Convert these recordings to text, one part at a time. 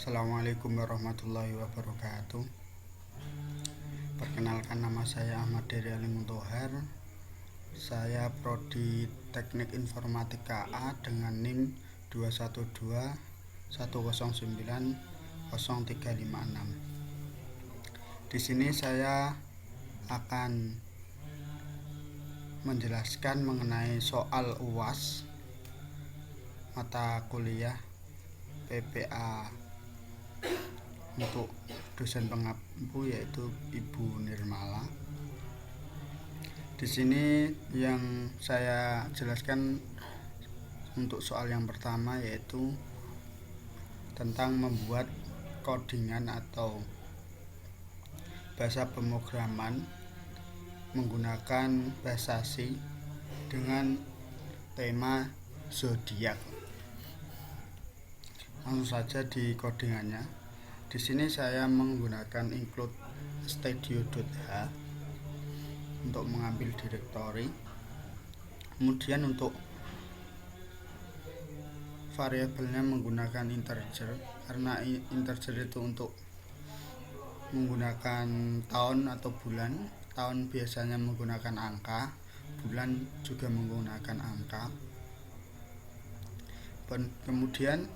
Assalamualaikum warahmatullahi wabarakatuh. Perkenalkan, nama saya Ahmad Dery Alimun Thohar. Saya prodi Teknik Informatika A dengan NIM 21210903036. Di sini saya akan menjelaskan mengenai soal UAS mata kuliah PPA untuk dosen pengampu, yaitu Ibu Nirmala. Di sini yang saya jelaskan untuk soal yang pertama, yaitu tentang membuat codingan atau bahasa pemrograman menggunakan bahasa C dengan tema zodiak. Langsung saja di codingannya. Di sini saya menggunakan include studio.h untuk mengambil directory. Kemudian untuk variabelnya menggunakan integer, karena integer itu untuk menggunakan tahun atau bulan. Tahun biasanya menggunakan angka, bulan juga menggunakan angka. Kemudian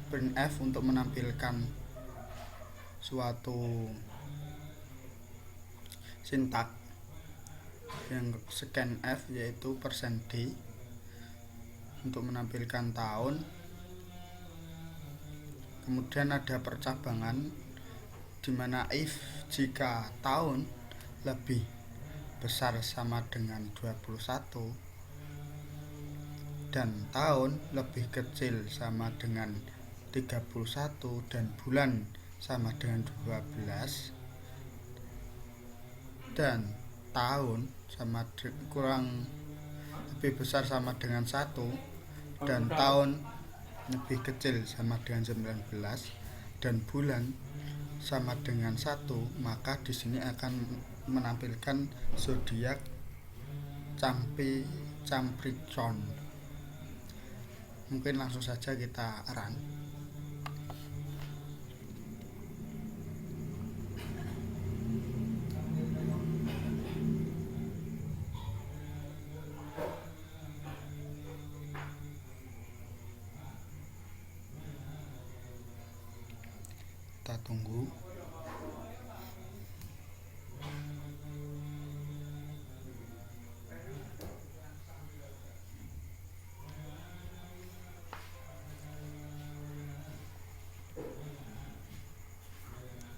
printf untuk menampilkan suatu sintak. Yang scanf yaitu %d untuk menampilkan tahun. Kemudian ada percabangan, di mana if jika tahun lebih besar sama dengan 21 dan tahun lebih kecil sama dengan 31 dan bulan sama dengan 12 dan tahun sama kurang lebih besar sama dengan 1 dan tahun lebih kecil sama dengan 19 dan bulan sama dengan 1, maka di sini akan menampilkan zodiak Capricorn. Mungkin langsung saja kita run. Kita tunggu.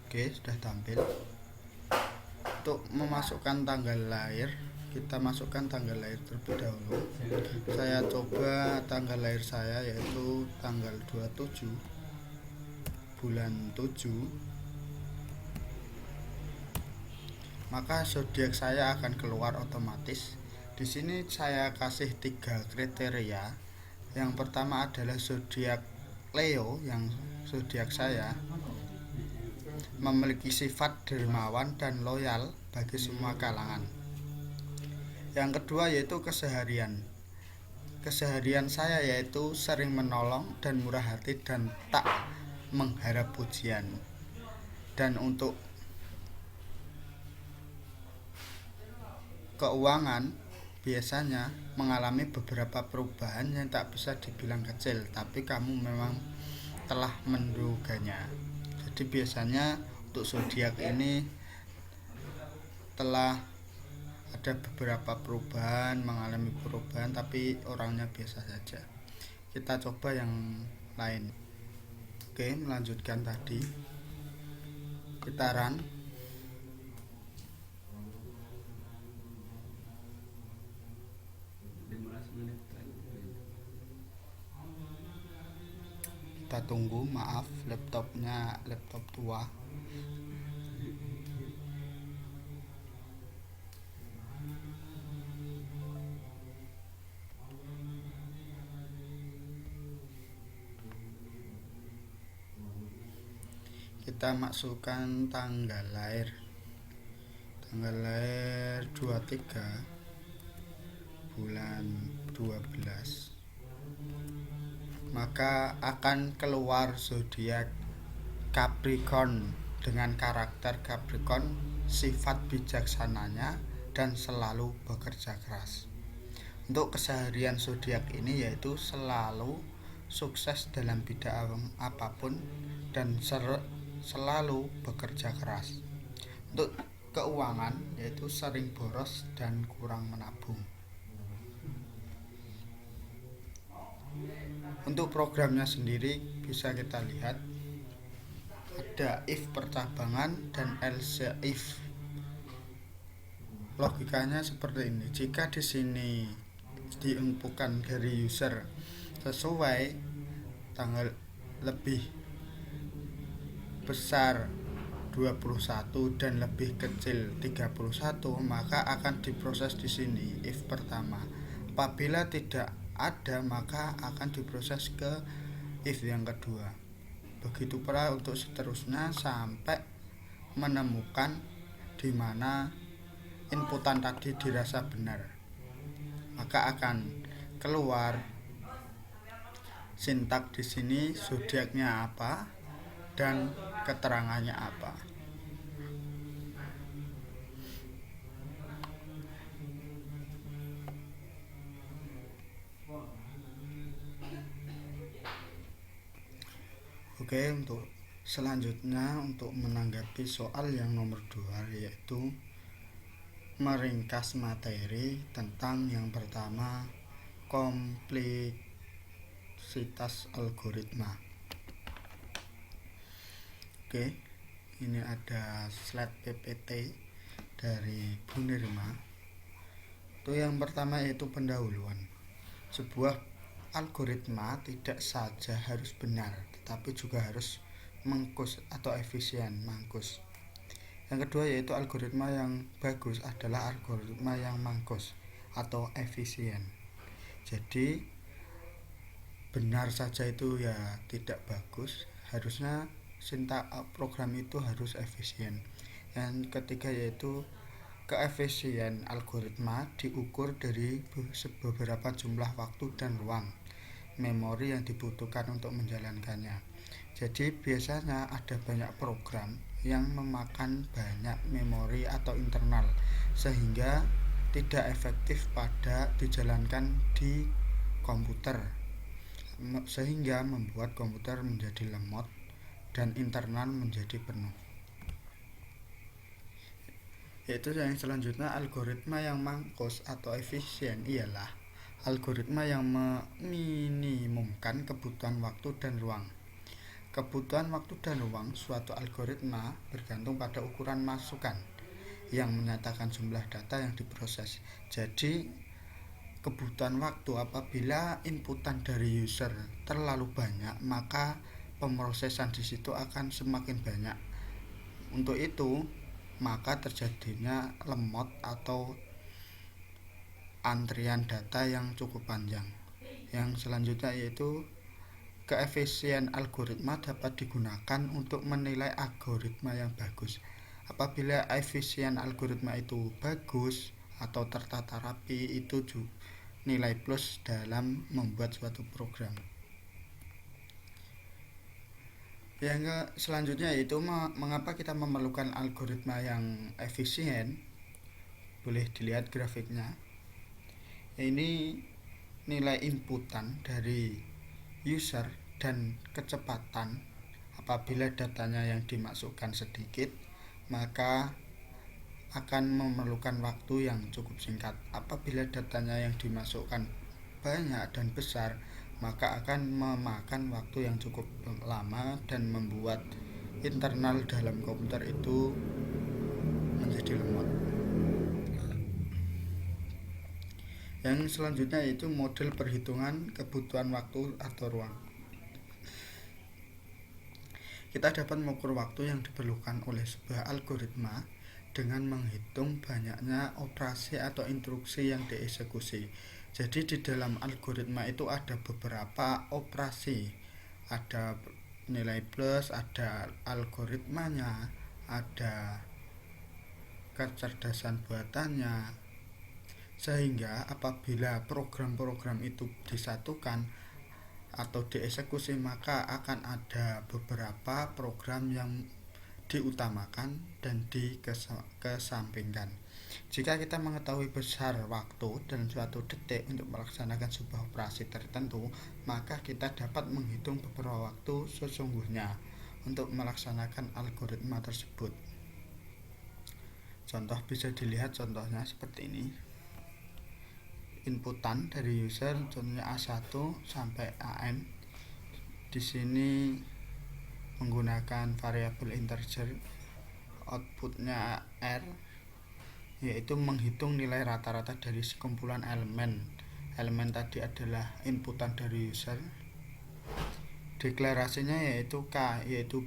Oke, sudah tampil. Untuk memasukkan tanggal lahir, kita masukkan tanggal lahir terlebih dahulu. Saya coba tanggal lahir saya yaitu tanggal 27 bulan 7. Maka zodiak saya akan keluar otomatis. Di sini saya kasih 3 kriteria. Yang pertama adalah zodiak Leo, yang zodiak saya memiliki sifat dermawan dan loyal bagi semua kalangan. Yang kedua yaitu keseharian. Keseharian saya yaitu sering menolong dan murah hati dan tak mengharap pujian. Dan untuk keuangan biasanya mengalami beberapa perubahan yang tak bisa dibilang kecil, tapi kamu memang telah menduganya. Jadi biasanya untuk zodiak ini telah ada beberapa perubahan, mengalami perubahan, tapi orangnya biasa saja. Kita coba yang lain. Oke, melanjutkan tadi. Kita run. Kita tunggu, maaf laptopnya laptop tua. Kita masukkan tanggal lahir. Tanggal lahir 23 bulan 12. Maka akan keluar zodiak Capricorn dengan karakter Capricorn, sifat bijaksananya dan selalu bekerja keras. Untuk keseharian zodiak ini yaitu selalu sukses dalam bidang apapun dan selalu bekerja keras. Untuk keuangan yaitu sering boros dan kurang menabung. Untuk programnya sendiri bisa kita lihat ada if percabangan dan else if. Logikanya seperti ini. Jika di sini diinpukan dari user sesuai tanggal lebih besar 21 dan lebih kecil 31, maka akan diproses di sini if pertama. Apabila tidak ada, maka akan diproses ke if yang kedua. Begitu pula untuk seterusnya sampai menemukan di mana inputan tadi dirasa benar. Maka akan keluar sintak di sini zodiaknya apa dan keterangannya apa. Oke, untuk selanjutnya untuk menanggapi soal yang nomor 2 yaitu meringkas materi tentang yang pertama kompleksitas algoritma. Oke, ini ada slide PPT dari Bu Nirma. Itu yang pertama yaitu pendahuluan. Sebuah algoritma tidak saja harus benar, tetapi juga harus mangkus atau efisien, mangkus. Yang kedua yaitu algoritma yang bagus adalah algoritma yang mangkus atau efisien. Jadi benar saja itu ya tidak bagus, harusnya sintak program itu harus efisien. Yang ketiga yaitu keefisien algoritma diukur dari beberapa jumlah waktu dan ruang memori yang dibutuhkan untuk menjalankannya. Jadi biasanya ada banyak program yang memakan banyak memori atau internal sehingga tidak efektif pada dijalankan di komputer, sehingga membuat komputer menjadi lemot dan internal menjadi penuh. Yaitu yang selanjutnya algoritma yang mangkos atau efisien ialah algoritma yang meminimumkan kebutuhan waktu dan ruang. Kebutuhan waktu dan ruang suatu algoritma bergantung pada ukuran masukan yang menyatakan jumlah data yang diproses. Jadi kebutuhan waktu apabila inputan dari user terlalu banyak, maka pemrosesan di situ akan semakin banyak. Untuk itu, maka terjadinya lemot atau antrian data yang cukup panjang. Yang selanjutnya yaitu keefisien algoritma dapat digunakan untuk menilai algoritma yang bagus. Apabila efisien algoritma itu bagus atau tertata rapi, itu nilai plus dalam membuat suatu program. Yang selanjutnya yaitu mengapa kita memerlukan algoritma yang efisien. Boleh dilihat grafiknya. Ini nilai inputan dari user dan kecepatan. Apabila datanya yang dimasukkan sedikit, maka akan memerlukan waktu yang cukup singkat. Apabila datanya yang dimasukkan banyak dan besar, maka akan memakan waktu yang cukup lama dan membuat internal dalam komputer itu menjadi lemot. Yang selanjutnya yaitu model perhitungan kebutuhan waktu atau ruang. Kita dapat mengukur waktu yang diperlukan oleh sebuah algoritma dengan menghitung banyaknya operasi atau instruksi yang dieksekusi. Jadi di dalam algoritma itu ada beberapa operasi, ada nilai plus, ada algoritmanya, ada kecerdasan buatannya, sehingga apabila program-program itu disatukan, atau dieksekusi, maka akan ada beberapa program yang diutamakan dan dikesampingkan. Jika kita mengetahui besar waktu dalam suatu detik untuk melaksanakan sebuah operasi tertentu, maka kita dapat menghitung beberapa waktu sesungguhnya untuk melaksanakan algoritma tersebut. Contoh bisa dilihat contohnya seperti ini. Inputan dari user contohnya A1 sampai AN. Di sini menggunakan variabel integer, outputnya R, yaitu menghitung nilai rata-rata dari sekumpulan elemen. Elemen tadi adalah inputan dari user. Deklarasinya yaitu K, yaitu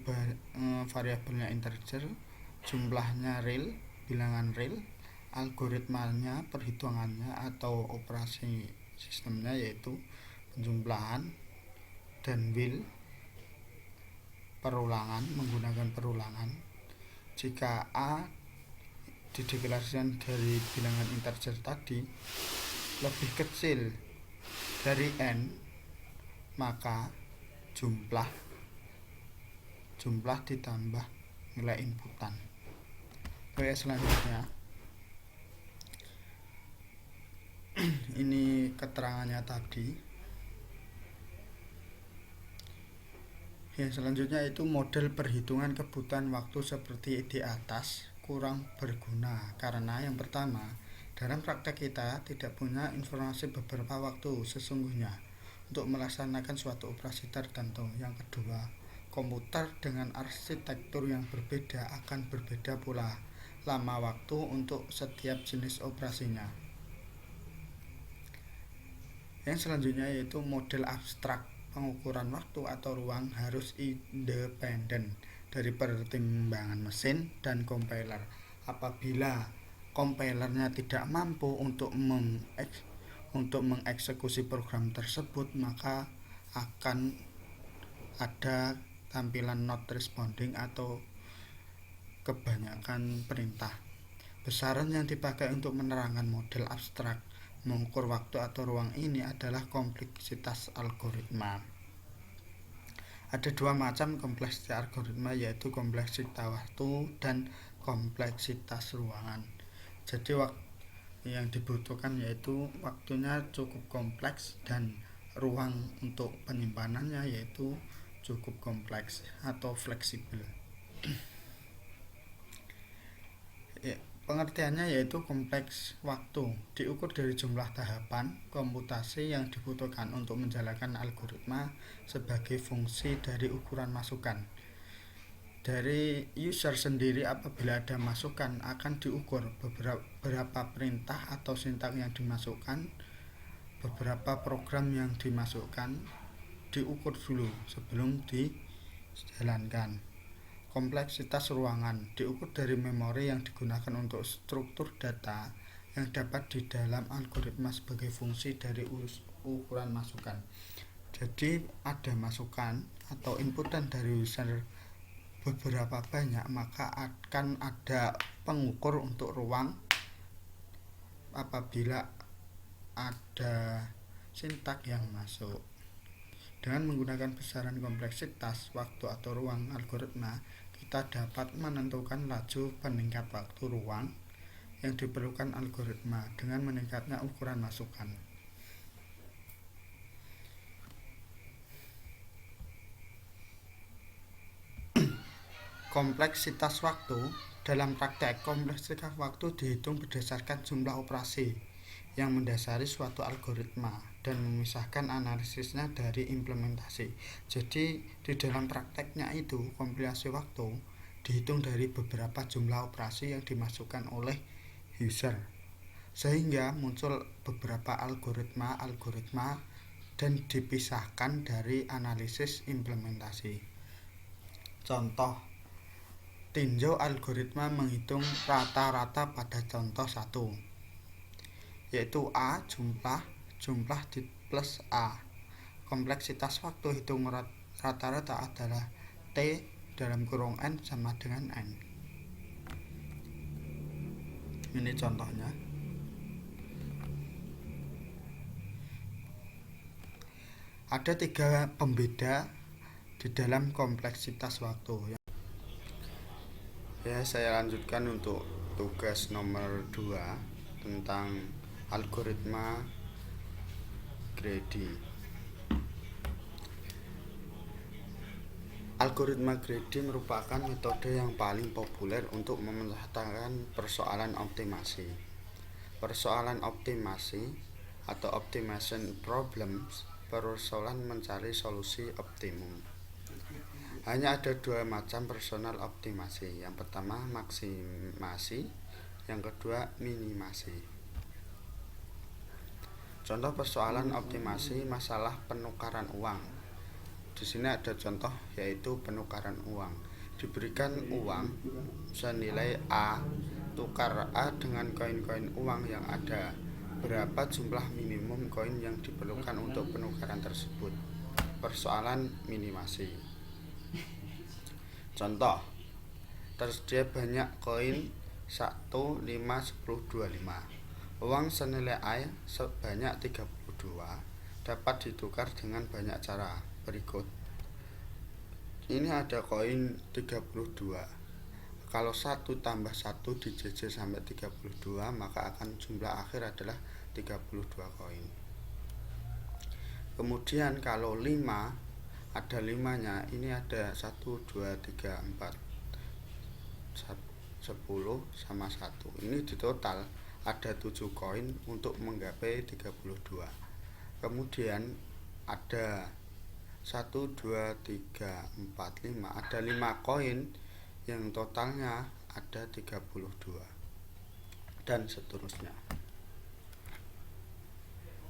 variabelnya integer, jumlahnya real, bilangan real, algoritmanya, perhitungannya atau operasi sistemnya yaitu penjumlahan, dan will, perulangan, menggunakan perulangan. Jika A dideklarasikan dari bilangan integer tadi lebih kecil dari N, maka jumlah ditambah nilai inputan. Oke, selanjutnya ini keterangannya tadi. Yang selanjutnya itu model perhitungan kebutuhan waktu seperti di atas kurang berguna karena yang pertama, dalam praktek kita tidak punya informasi beberapa waktu sesungguhnya untuk melaksanakan suatu operasi tertentu. Yang kedua, komputer dengan arsitektur yang berbeda akan berbeda pula lama waktu untuk setiap jenis operasinya. Yang selanjutnya yaitu model abstrak pengukuran waktu atau ruang harus independen dari pertimbangan mesin dan compiler. Apabila compilernya tidak mampu untuk mengeksekusi program tersebut, maka akan ada tampilan not responding atau kebanyakan perintah. Besaran yang dipakai untuk menerangkan model abstrak mengukur waktu atau ruang ini adalah kompleksitas algoritma. Ada dua macam kompleksitas algoritma, yaitu kompleksitas waktu dan kompleksitas ruangan. Jadi yang dibutuhkan yaitu waktunya cukup kompleks dan ruang untuk penyimpanannya yaitu cukup kompleks atau fleksibel. Pengertiannya yaitu kompleks waktu diukur dari jumlah tahapan komputasi yang dibutuhkan untuk menjalankan algoritma sebagai fungsi dari ukuran masukan. Dari user sendiri, apabila ada masukan akan diukur beberapa perintah atau sintaks yang dimasukkan, beberapa program yang dimasukkan diukur dulu sebelum dijalankan. Kompleksitas ruangan diukur dari memori yang digunakan untuk struktur data yang dapat di dalam algoritma sebagai fungsi dari ukuran masukan. Jadi ada masukan atau inputan dari user beberapa banyak, maka akan ada pengukur untuk ruang apabila ada sintaks yang masuk. Dengan menggunakan besaran kompleksitas waktu atau ruang algoritma, kita dapat menentukan laju peningkat waktu ruang yang diperlukan algoritma dengan meningkatnya ukuran masukan. Kompleksitas waktu. Dalam praktek, kompleksitas waktu dihitung berdasarkan jumlah operasi yang mendasari suatu algoritma dan memisahkan analisisnya dari implementasi. Jadi di dalam prakteknya itu kompilasi waktu dihitung dari beberapa jumlah operasi yang dimasukkan oleh user, sehingga muncul beberapa algoritma dan dipisahkan dari analisis implementasi. Contoh, tinjau algoritma menghitung rata-rata pada contoh 1, yaitu A jumlah plus A. Kompleksitas waktu hitung rata-rata adalah T dalam kurung N sama dengan N. Ini contohnya. Ada 3 pembeda di dalam kompleksitas waktu. Ya, saya lanjutkan untuk tugas nomor 2 tentang algoritma Grady. Algoritma Grady merupakan metode yang paling populer untuk memecahkan persoalan optimasi. Persoalan optimasi atau optimization problems persoalan mencari solusi optimum. Hanya ada 2 macam personal optimasi. Yang pertama maksimasi, yang kedua minimasi. Contoh persoalan optimasi masalah penukaran uang. Di sini ada contoh yaitu penukaran uang. Diberikan uang senilai A, tukar A dengan koin-koin uang yang ada. Berapa jumlah minimum koin yang diperlukan untuk penukaran tersebut? Persoalan minimasi. Contoh, tersedia banyak koin 1, 5, 10, 25. Uang senilai A sebanyak 32 dapat ditukar dengan banyak cara berikut. Ini ada koin 32. Kalau 1 tambah 1 dijajah sampai 32, maka akan jumlah akhir adalah 32 koin. Kemudian kalau 5, ada 5-nya, ini ada 1, 2, 3, 4, 10 sama 1. Ini di total ada 7 koin untuk menggapai 32. Kemudian ada 1, 2, 3, 4, 5. Ada 5 koin yang totalnya ada 32. Dan seterusnya.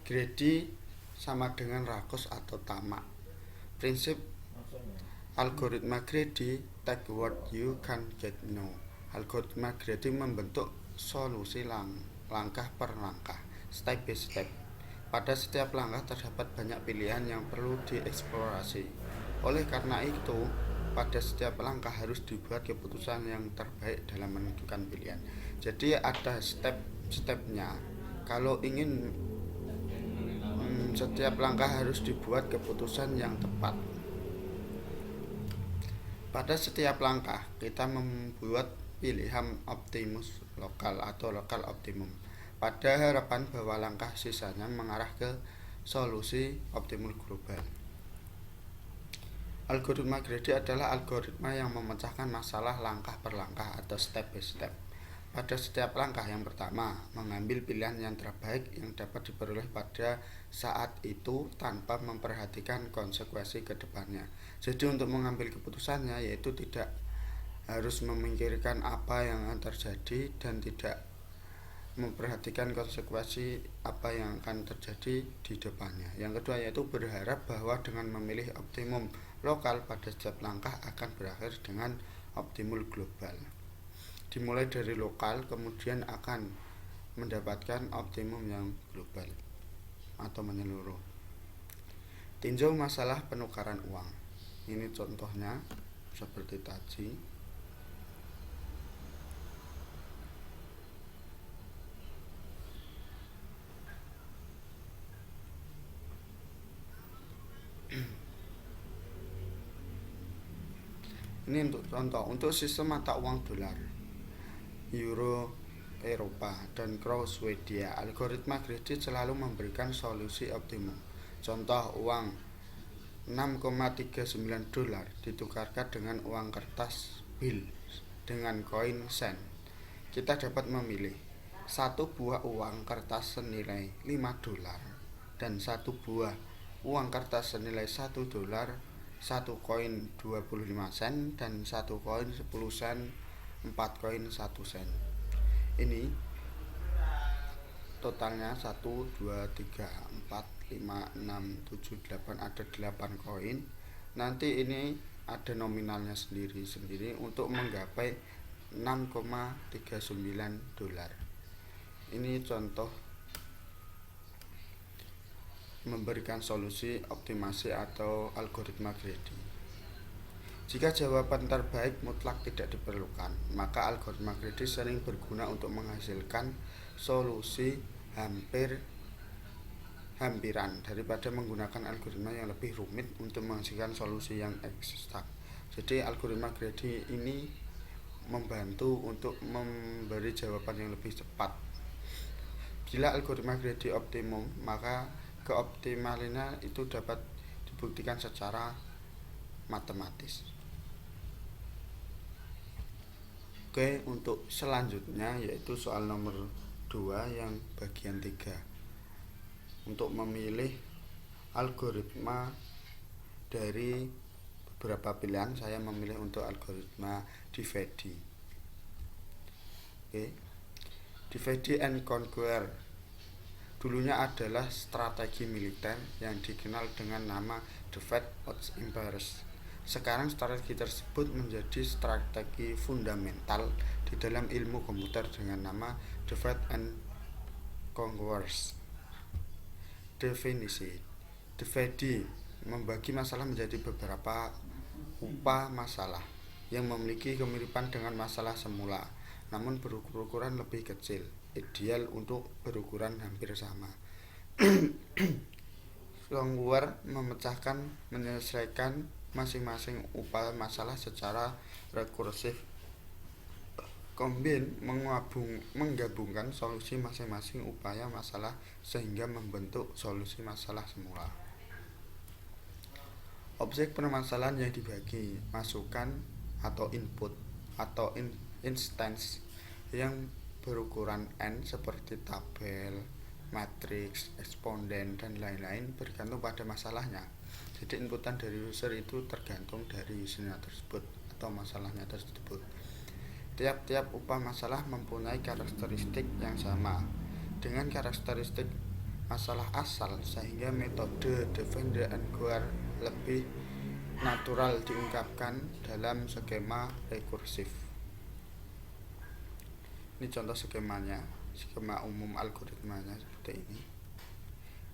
Grady sama dengan rakus atau tamak. Prinsip algoritma Grady, take what you can get no. Algoritma Grady membentuk solusi langkah per langkah, step by step. Pada setiap langkah terdapat banyak pilihan yang perlu dieksplorasi. Oleh karena itu, pada setiap langkah harus dibuat keputusan yang terbaik dalam menentukan pilihan. Jadi ada step-stepnya. Kalau ingin setiap langkah harus dibuat keputusan yang tepat. Pada setiap langkah kita membuat pilihan optimus lokal atau lokal optimum, pada harapan bahwa langkah sisanya mengarah ke solusi optimum global. Algoritma Grady adalah algoritma yang memecahkan masalah langkah per langkah atau step by step. Pada setiap langkah, yang pertama, mengambil pilihan yang terbaik yang dapat diperoleh pada saat itu tanpa memperhatikan konsekuensi ke depannya. Jadi untuk mengambil keputusannya yaitu tidak harus memikirkan apa yang akan terjadi dan tidak memperhatikan konsekuensi apa yang akan terjadi di depannya. Yang kedua yaitu berharap bahwa dengan memilih optimum lokal pada setiap langkah akan berakhir dengan optimum global. Dimulai dari lokal kemudian akan mendapatkan optimum yang global atau menyeluruh. Tinjau masalah penukaran uang. Ini contohnya seperti tadi. Ini untuk contoh, untuk sistem mata uang dolar, euro Eropa, dan Kroon Swedia, algoritma Grady selalu memberikan solusi optimum. Contoh, uang 6,39 dolar ditukarkan dengan uang kertas bill dengan koin sen. Kita dapat memilih satu buah uang kertas senilai 5 dolar dan satu buah uang kertas senilai 1 dolar, satu koin 25 sen dan satu koin 10 sen, 4 koin 1 sen. Ini totalnya 1, 2, 3, 4, 5, 6, 7, 8, ada 8 koin. Nanti ini ada nominalnya sendiri-sendiri untuk menggapai 6,39 dolar. Ini contoh memberikan solusi optimasi atau algoritma Grady. Jika jawaban terbaik mutlak tidak diperlukan, maka algoritma Grady sering berguna untuk menghasilkan solusi hampir hampiran daripada menggunakan algoritma yang lebih rumit untuk menghasilkan solusi yang eksak. Jadi algoritma greedy ini membantu untuk memberi jawaban yang lebih cepat. Bila algoritma greedy optimum, maka keoptimalannya itu dapat dibuktikan secara matematis. Oke, untuk selanjutnya yaitu soal nomor 2 yang bagian 3. Untuk memilih algoritma dari beberapa pilihan, saya memilih untuk algoritma divide. Oke. Divide and conquer dulunya adalah strategi militer yang dikenal dengan nama Divide and Imperials. Sekarang strategi tersebut menjadi strategi fundamental di dalam ilmu komputer dengan nama Divide and Conquer. Definisi divide membagi masalah menjadi beberapa upah masalah yang memiliki kemiripan dengan masalah semula, namun berukuran lebih kecil, ideal untuk berukuran hampir sama. Conquer memecahkan menyelesaikan masing-masing upah masalah secara rekursif. Combine menggabungkan solusi masing-masing upaya masalah sehingga membentuk solusi masalah semula. Objek permasalahan yang dibagi masukan atau input atau instance yang berukuran n seperti tabel, matriks, eksponen, dan lain-lain bergantung pada masalahnya. Jadi inputan dari user itu tergantung dari usernya tersebut atau masalahnya tersebut. Tiap-tiap upah masalah mempunyai karakteristik yang sama dengan karakteristik masalah asal, sehingga metode divide and conquer lebih natural diungkapkan dalam skema rekursif. Ini contoh skemanya, skema umum algoritmanya seperti ini.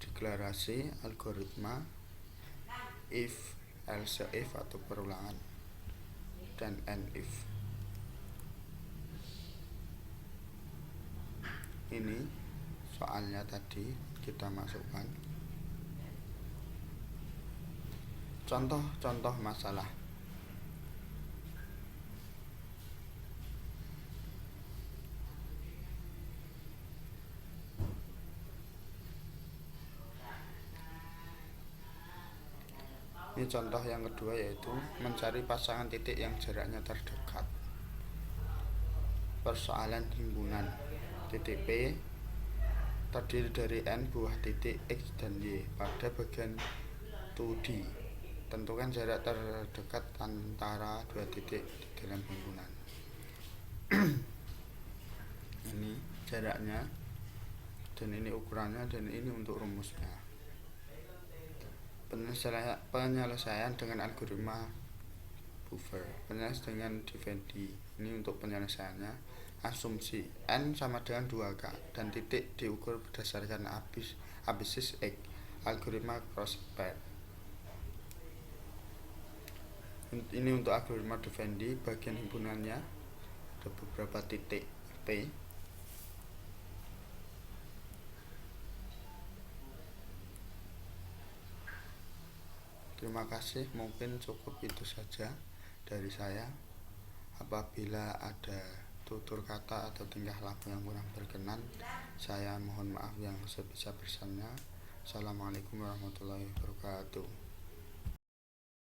Deklarasi algoritma if, else if atau perulangan, dan and if. Ini soalnya tadi kita masukkan contoh-contoh masalah. Ini contoh yang kedua, yaitu mencari pasangan titik yang jaraknya terdekat. Persoalan himpunan titik P terdiri dari n buah titik x dan y pada bagian 2D. Tentukan jarak terdekat antara dua titik di dalam himpunan. Ini jaraknya, dan ini ukurannya, dan ini untuk rumusnya. Penyelesaian dengan algoritma buffer, penyelesaian dengan divide. Ini untuk penyelesaiannya. Asumsi n sama dengan 2k dan titik diukur berdasarkan abisis x. Algoritma crosspair. Ini untuk algoritma divide, bagian himpunannya ada beberapa titik P. Terima kasih, mungkin cukup itu saja dari saya. Apabila ada tutur kata atau tingkah laku yang kurang berkenan, saya mohon maaf yang sebesar-besarnya. Assalamualaikum warahmatullahi wabarakatuh.